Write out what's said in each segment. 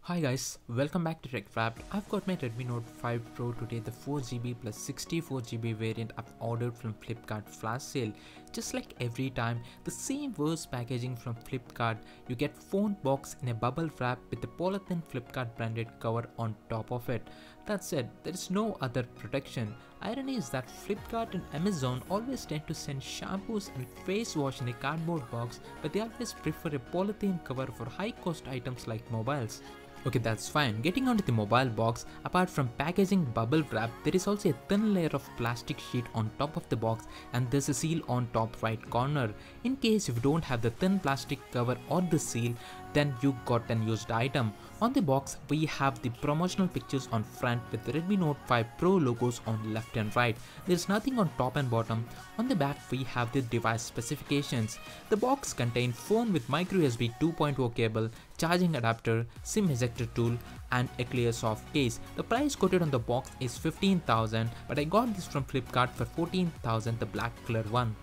Hi guys, welcome back to TechWrapped. I've got my Redmi Note 5 Pro today, the 4GB plus 64GB variant I've ordered from Flipkart flash sale. Just like every time, the same worst packaging from Flipkart. You get phone box in a bubble wrap with the polythene Flipkart branded cover on top of it. That's it, there is no other protection. Irony is that Flipkart and Amazon always tend to send shampoos and face wash in a cardboard box, but they always prefer a polythene cover for high cost items like mobiles. Okay, that's fine. Getting onto the mobile box, apart from packaging bubble wrap, there is also a thin layer of plastic sheet on top of the box and there's a seal on top right corner. In case if you don't have the thin plastic cover or the seal, then you got an used item. On the box, we have the promotional pictures on front with the Redmi Note 5 Pro logos on left and right. There's nothing on top and bottom. On the back, we have the device specifications. The box contains phone with micro USB 2.0 cable, charging adapter, SIM ejector tool and a clear soft case. The price quoted on the box is 15,000, but I got this from Flipkart for 14,000, the black color one.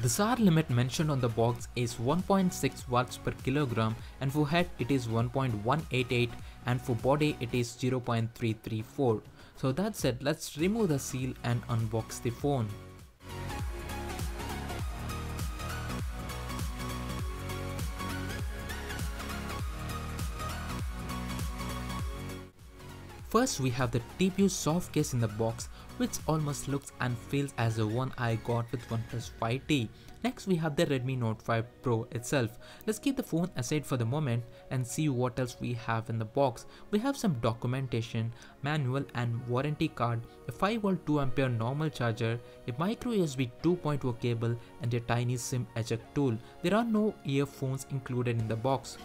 The SAR limit mentioned on the box is 1.6 watts per kilogram, and for head it is 1.188 and for body it is 0.334. So that's it, let's remove the seal and unbox the phone. First we have the TPU soft case in the box, which almost looks and feels as the one I got with OnePlus 5T. Next we have the Redmi Note 5 Pro itself. Let's keep the phone aside for the moment and see what else we have in the box. We have some documentation, manual and warranty card, a 5V 2A normal charger, a micro USB 2.0 cable and a tiny SIM eject tool. There are no earphones included in the box.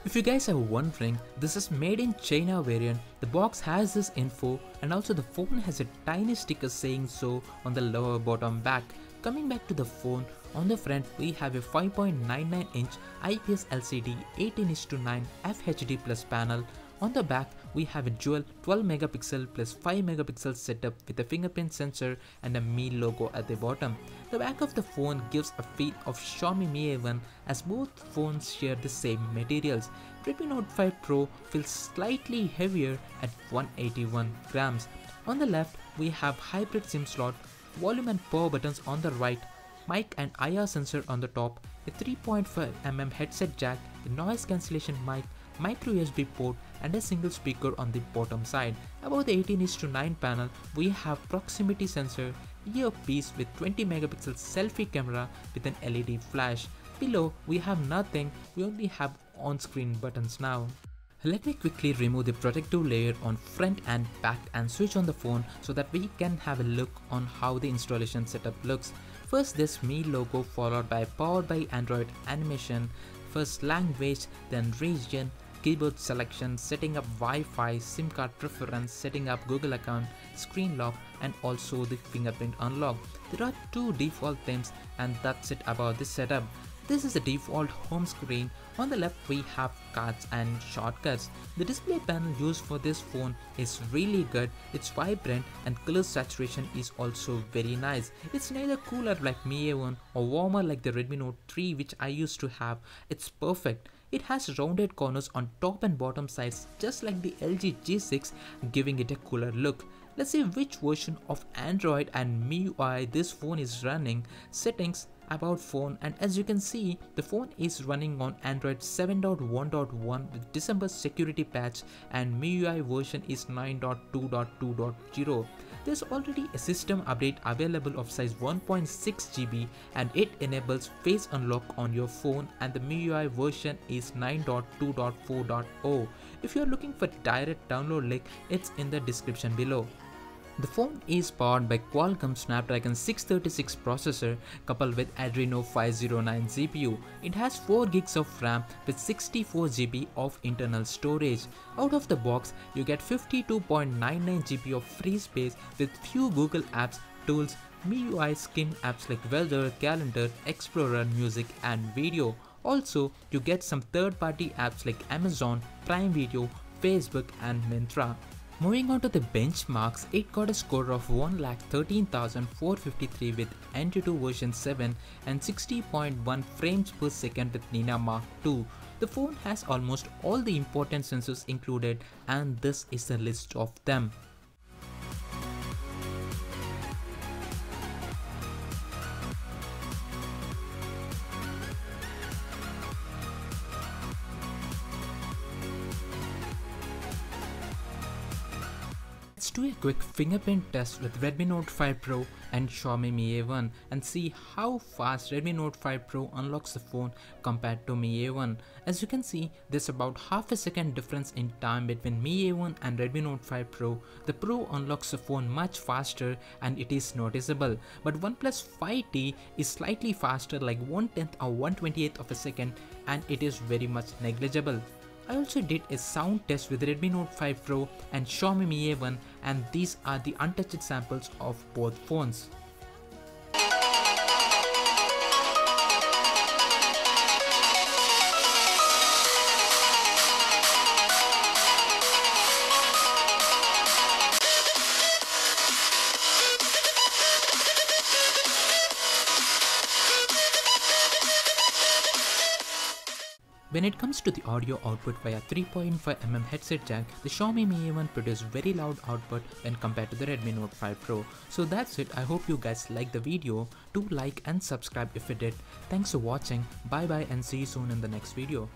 If you guys are wondering, this is made in China variant. The box has this info and also the phone has a tiny sticker saying so on the lower bottom back. Coming back to the phone, on the front we have a 5.99 inch IPS LCD 18:9 FHD plus panel. On the back we have a dual 12 megapixel plus 5 megapixel setup with a fingerprint sensor and a Mi logo at the bottom. The back of the phone gives a feel of Xiaomi Mi A1 as both phones share the same materials. Redmi Note 5 Pro feels slightly heavier at 181 grams. On the left we have hybrid SIM slot, volume and power buttons on the right, mic and IR sensor on the top, a 3.5mm headset jack, a noise cancellation mic, micro USB port and a single speaker on the bottom side. Above the 18:9 panel we have proximity sensor, earpiece with 20 megapixel selfie camera with an LED flash. Below we have nothing, we only have on-screen buttons now. Let me quickly remove the protective layer on front and back and switch on the phone so that we can have a look on how the installation setup looks. First this Mi logo followed by powered by Android animation, first language, then region, keyboard selection, setting up Wi-Fi, SIM card preference, setting up Google account, screen lock and also the fingerprint unlock. There are two default themes and that's it about this setup. This is the default home screen. On the left we have cards and shortcuts. The display panel used for this phone is really good. It's vibrant and color saturation is also very nice. It's neither cooler like Mi A1 or warmer like the Redmi Note 3 which I used to have. It's perfect. It has rounded corners on top and bottom sides just like the LG G6, giving it a cooler look. Let's see which version of Android and MIUI this phone is running. Settings, about phone, and as you can see the phone is running on Android 7.1.1 with December security patch and MIUI version is 9.2.2.0. There's already a system update available of size 1.6 GB and it enables face unlock on your phone and the MIUI version is 9.2.4.0. If you are looking for direct download link, it's in the description below. The phone is powered by Qualcomm Snapdragon 636 processor coupled with Adreno 509 CPU. It has 4 gigs of RAM with 64 GB of internal storage. Out of the box, you get 52.99 GB of free space with few Google apps, tools, MIUI skin apps like Weather, Calendar, Explorer, Music and Video. Also, you get some third-party apps like Amazon, Prime Video, Facebook and Myntra. Moving on to the benchmarks, it got a score of 1,13,453 with Antutu version 7 and 60.1 frames per second with Nina Mark II. The phone has almost all the important sensors included, and this is the list of them. Let's do a quick fingerprint test with Redmi Note 5 Pro and Xiaomi Mi A1 and see how fast Redmi Note 5 Pro unlocks the phone compared to Mi A1. As you can see, there's about half a second difference in time between Mi A1 and Redmi Note 5 Pro. The Pro unlocks the phone much faster and it is noticeable, but OnePlus 5T is slightly faster, like 1/10 or 1/28 of a second, and it is very much negligible. I also did a sound test with Redmi Note 5 Pro and Xiaomi Mi A1, and these are the untouched samples of both phones. When it comes to the audio output via 3.5mm headset jack, the Xiaomi Mi A1 produced very loud output when compared to the Redmi Note 5 Pro. So that's it. I hope you guys liked the video. Do like and subscribe if you did. Thanks for watching. Bye bye and see you soon in the next video.